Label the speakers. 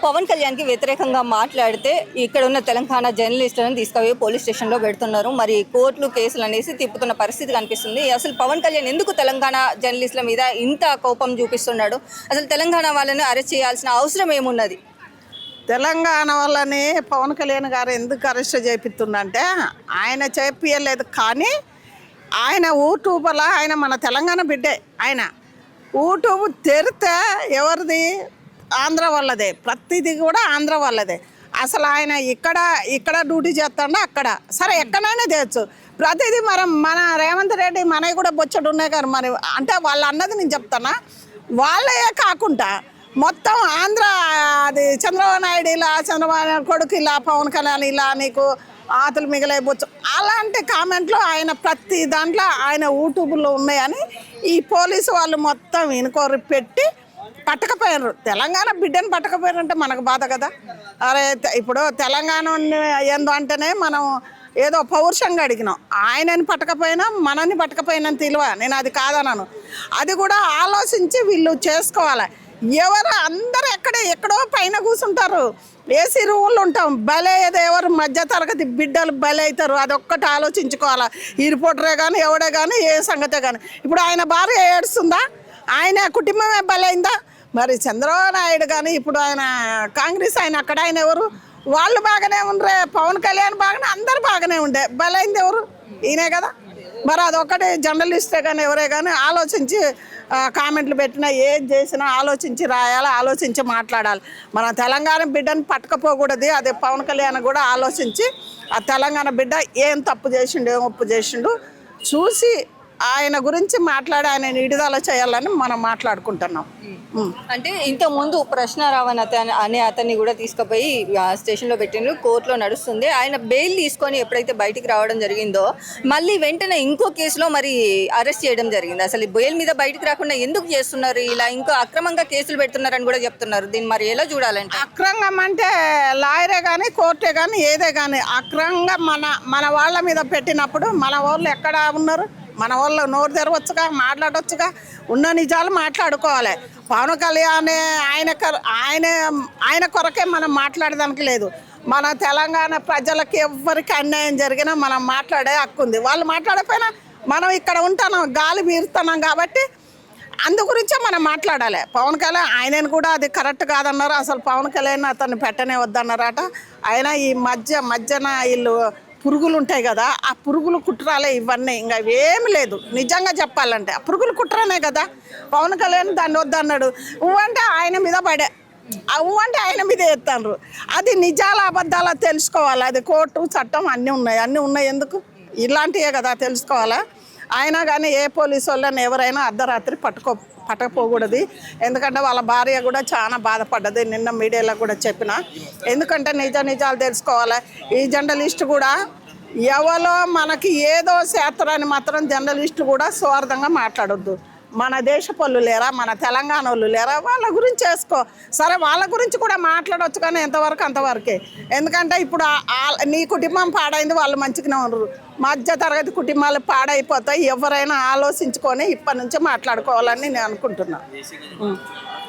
Speaker 1: పవన్ కళ్యాణ్కి వ్యతిరేకంగా మాట్లాడితే ఇక్కడ ఉన్న తెలంగాణ జర్నలిస్టులను తీసుకుపోయి పోలీస్ స్టేషన్లో పెడుతున్నారు. మరి కోర్టులు కేసులు అనేసి తిప్పుతున్న పరిస్థితి కనిపిస్తుంది. అసలు పవన్ కళ్యాణ్ ఎందుకు తెలంగాణ జర్నలిస్టుల మీద ఇంత కోపం చూపిస్తున్నాడు? అసలు తెలంగాణ వాళ్ళని అరెస్ట్ చేయాల్సిన అవసరం ఏమున్నది?
Speaker 2: తెలంగాణ వాళ్ళని పవన్ కళ్యాణ్ గారు ఎందుకు అరెస్ట్ చేపిస్తుందంటే ఆయన చేపియలేదు, కానీ ఆయన యూట్యూబ్లో ఆయన మన తెలంగాణ బిడ్డే. ఆయన యూట్యూబ్ తెరితే ఎవరిది? ఆంధ్ర వాళ్ళదే, ప్రతిదీ కూడా ఆంధ్ర వాళ్ళదే. అసలు ఆయన ఇక్కడ డ్యూటీ చేస్తాడో అక్కడ సరే ఎక్కడైనా చేయొచ్చు, ప్రతిదీ మన రేవంత్ రెడ్డి మనవి కూడా బొచ్చడు ఉన్నాయి కదా. మరి అంటే వాళ్ళు అన్నది నేను చెప్తానా, వాళ్ళే కాకుండా మొత్తం ఆంధ్ర అది చంద్రబాబు నాయుడు ఇలా, చంద్రబాబు నాయుడు కొడుకు ఇలా, పవన్ కళ్యాణ్ ఇలా, నీకు ఆతులు మిగిలిపోవచ్చు అలాంటి కామెంట్లు ఆయన ప్రతి దాంట్లో ఆయన యూట్యూబ్లో ఉన్నాయని ఈ పోలీసు వాళ్ళు మొత్తం ఇన్క్వైరీ పెట్టి పట్టకపోయారు. తెలంగాణ బిడ్డని పట్టకపోయారంటే మనకు బాధ కదా. అరే ఇప్పుడు తెలంగాణ ఏందో అంటేనే మనం ఏదో పౌరుషంగా అడిగినాం, ఆయనని పట్టకపోయినా మనని పట్టకపోయినా తెలివ, నేను అది కాదన్నాను. అది కూడా ఆలోచించి వీళ్ళు చేసుకోవాలి. ఎవరు అందరు ఎక్కడో పైన కూర్చుంటారు, ఏసీ రూములు ఉంటాం, బలే ఏదో ఎవరు మధ్యతరగతి బిడ్డలు బలి అవుతారు. అదొక్కటి ఆలోచించుకోవాలి. ఈ రిపోర్టరే కానీ ఎవడే కానీ ఏ సంగతే కానీ. ఇప్పుడు ఆయన భార్య ఏడుస్తుందా? ఆయన కుటుంబమే బలైందా? మరి చంద్రబాబు నాయుడు కానీ ఇప్పుడు ఆయన కాంగ్రెస్ అక్కడ ఆయన ఎవరు? వాళ్ళు బాగానే ఉండరే, పవన్ కళ్యాణ్ బాగానే, అందరు బాగానే ఉండే, బలైంది ఎవరు? ఈయనే కదా. మరి అదొక్కటి జర్నలిస్టే కానీ ఎవరే కానీ ఆలోచించి కామెంట్లు పెట్టినా ఏది చేసినా ఆలోచించి రాయాలి, ఆలోచించి మాట్లాడాలి. మన తెలంగాణ బిడ్డను పట్టుకపోకూడదు. అదే పవన్ కళ్యాణ్ కూడా ఆలోచించి ఆ తెలంగాణ బిడ్డ ఏం తప్పు చేసిండు, ఏం ఒప్పు చేసిండు చూసి ఆయన గురించి మాట్లాడి ఆయన విడుదల చేయాలని మనం మాట్లాడుకుంటున్నాం.
Speaker 1: అంటే ఇంతకుముందు ప్రశ్నారావణ్ అనే అతన్ని కూడా తీసుకుపోయి స్టేషన్లో పెట్టిండ్రు, కోర్టులో నడుస్తుంది. ఆయన బెయిల్ తీసుకొని ఎప్పుడైతే బయటికి రావడం జరిగిందో మళ్ళీ వెంటనే ఇంకో కేసులో మరి అరెస్ట్ చేయడం జరిగింది. అసలు బెయిల్ మీద బయటికి రాకుండా ఎందుకు చేస్తున్నారు? ఇలా ఇంకో అక్రమంగా కేసులు పెడుతున్నారని కూడా చెప్తున్నారు. దీన్ని మరి ఎలా చూడాలంటే?
Speaker 2: అక్రమం అంటే లాయరే కానీ కోర్టే కానీ ఏదే కానీ అక్రమంగా మన వాళ్ళ మీద పెట్టినప్పుడు మన వాళ్ళు ఎక్కడ ఉన్నారు? మన వాళ్ళు నోరు తెరవచ్చుగా, మాట్లాడవచ్చుగా, ఉన్న నిజాలు మాట్లాడుకోవాలి. పవన్ కళ్యాణ్ ఆయన కొరకే మనం మాట్లాడడానికి లేదు. మన తెలంగాణ ప్రజలకి ఎవరికి అన్యాయం జరిగినా మనం మాట్లాడే హక్కు ఉంది. వాళ్ళు మాట్లాడకపోయినా మనం ఇక్కడ ఉంటున్నాం, గాలి పీరుతున్నాం కాబట్టి అందు గురించే మనం మాట్లాడాలి. పవన్ కళ్యాణ్ ఆయనను కూడా అది కరెక్ట్ కాదన్నారు. అసలు పవన్ కళ్యాణ్ అతన్ని పెట్టనే వద్దన్నారట. ఆయన ఈ మధ్యన వీళ్ళు పురుగులు ఉంటాయి కదా, ఆ పురుగులు కుట్రాలే ఇవన్నీ, ఇంకా ఏమి లేదు. నిజంగా చెప్పాలంటే ఆ పురుగులు కుట్రనే కదా. పవన్ కళ్యాణ్ దాన్ని వద్దన్నాడు. అంటే ఆయన మీద పడే, అంటే ఆయన మీద ఎత్తారు. అది నిజాల అబద్ధాల తెలుసుకోవాలి. అది కోర్టు చట్టం అన్నీ ఉన్నాయి. ఎందుకు ఇలాంటివే కదా తెలుసుకోవాలా. అయినా కానీ ఏ పోలీసు వాళ్ళని ఎవరైనా అర్ధరాత్రి పట్టకపోకూడదు. ఎందుకంటే వాళ్ళ భార్య కూడా చాలా బాధపడ్డది. నిన్న మీడియాలో కూడా చెప్పిన. ఎందుకంటే నిజాలు తెలుసుకోవాలి. ఈ జర్నలిస్ట్ కూడా ఎవరో మనకి ఏదో చేస్తారని మాత్రం జర్నలిస్ట్ కూడా స్వార్థంగా మాట్లాడొద్దు. మన దేశ పళ్ళు లేరా, మన తెలంగాణ వాళ్ళు లేరా, వాళ్ళ గురించి చేసుకో. సరే వాళ్ళ గురించి కూడా మాట్లాడవచ్చు, కానీ ఎంతవరకు అంతవరకే. ఎందుకంటే ఇప్పుడు నీ కుటుంబం పాడైంది, వాళ్ళు మంచిగానే ఉండరు. మధ్య తరగతి కుటుంబాలు పాడైపోతాయి. ఎవరైనా ఆలోచించుకొని ఇప్పటి నుంచి మాట్లాడుకోవాలని నేను అనుకుంటున్నాను.